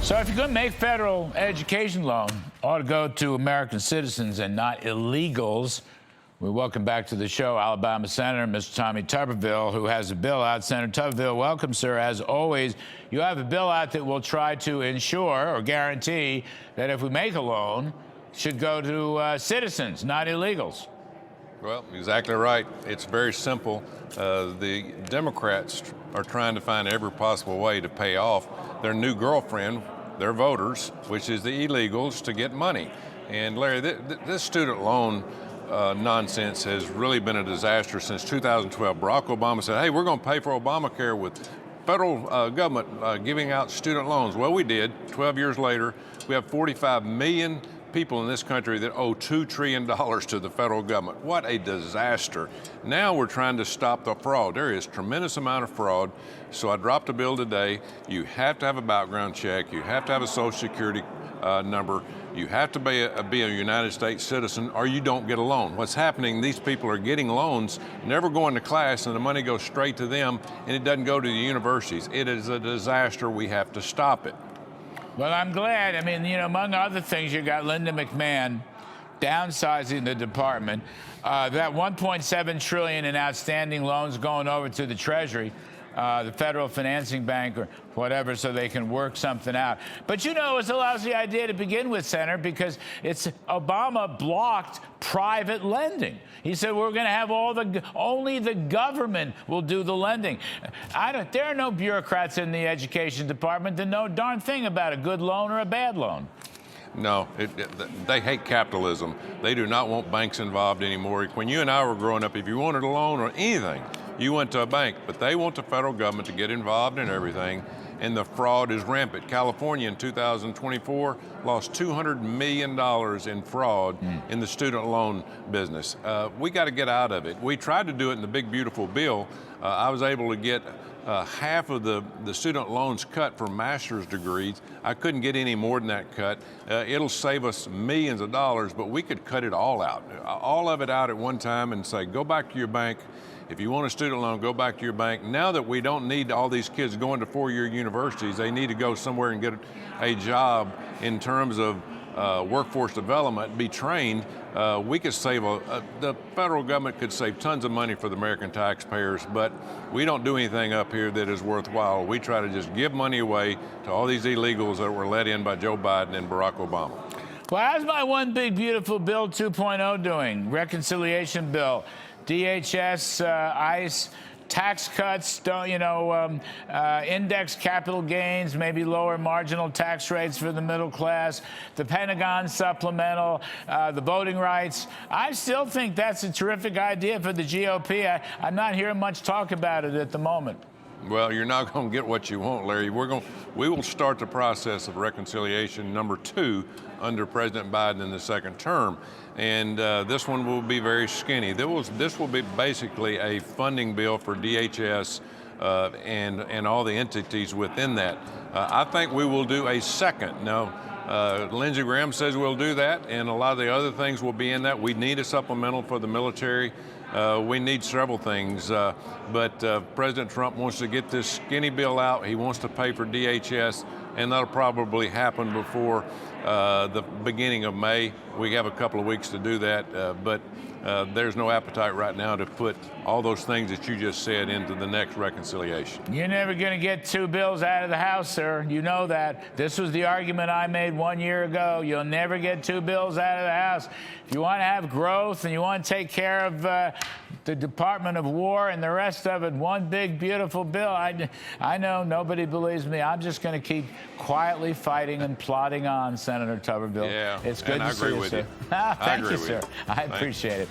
So if you're going to make federal education loan, ought to go to American citizens and not illegals. We welcome back to the show Alabama Senator Mr. Tommy Tuberville, who has a bill out. Senator Tuberville, welcome, sir. As always, you have a bill out that will try to ensure or guarantee that if we make a loan, it should go to citizens, not illegals. Well, exactly right. It's very simple. The Democrats are trying to find every possible way to pay off their new girlfriend, their voters, which is the illegals, to get money. And Larry, this student loan nonsense has really been a disaster since 2012. Barack Obama said, hey, we're going to pay for Obamacare with federal government giving out student loans. Well, we did. 12 years later, we have 45 million people in this country that owe $2 trillion to the federal government. What a disaster. Now we're trying to stop the fraud. There is tremendous amount of fraud. So I dropped a bill today. You have to have a background check. You have to have a Social Security number. You have to be a United States citizen or you don't get a loan. What's happening, these people are getting loans, never going to class, and the money goes straight to them, and it doesn't go to the universities. It is a disaster. We have to stop it. Well, I'm glad. I mean, you know, among other things, you got Linda McMahon downsizing the department. That $1.7 trillion in outstanding loans going over to the Treasury, the Federal Financing Bank or whatever, so they can work something out. But you know, it's a lousy idea to begin with, Senator, because Obama blocked private lending. He said we're going to have only the government will do the lending. There are no bureaucrats in the education department that know a darn thing about a good loan or a bad loan. No, they hate capitalism. They do not want banks involved anymore. When you and I were growing up, if you wanted a loan or anything, you went to a bank, but they want the federal government to get involved in everything, and the fraud is rampant. California in 2024 lost $200 million in fraud in the student loan business. We got to get out of it. We tried to do it in the big, beautiful bill. I was able to get half of the student loans cut for master's degrees. I couldn't get any more than that cut. It'll save us millions of dollars, but we could cut it all out. All of it out at one time and say, go back to your bank. If you want a student loan, go back to your bank. Now that we don't need all these kids going to four-year universities, they need to go somewhere and get a job in terms of workforce development, be trained. We could save, the federal government could save tons of money for the American taxpayers, but we don't do anything up here that is worthwhile. We try to just give money away to all these illegals that were let in by Joe Biden and Barack Obama. Well, how's my one big beautiful bill 2.0 doing? Reconciliation bill. DHS, ICE, tax cuts, index capital gains, maybe lower marginal tax rates for the middle class, the Pentagon supplemental, the voting rights. I still think that's a terrific idea for the GOP. I'm not hearing much talk about it at the moment. Well, you're not going to get what you want, Larry. We will start the process of reconciliation #2 under President Biden in the second term. And this one will be very skinny. This will be basically a funding bill for DHS and all the entities within that. I think we will do a second. Now, Lindsey Graham says we'll do that, and a lot of the other things will be in that. We need a supplemental for the military. We need several things, but President Trump wants to get this skinny bill out. He wants to pay for DHS, and that'll probably happen before the beginning of May. We have a couple of weeks to do that, but there's no appetite right now to put all those things that you just said into the next reconciliation. You're never going to get two bills out of the House, sir. You know that. This was the argument I made 1 year ago. You'll never get two bills out of the House. If you want to have growth and you want to take care of the Department of War and the rest of it, one big, beautiful bill. I know nobody believes me. I'm just going to keep quietly fighting and plodding on, Senator Tuberville. Yeah, it's good to see you, sir. Thank you, sir. I appreciate it.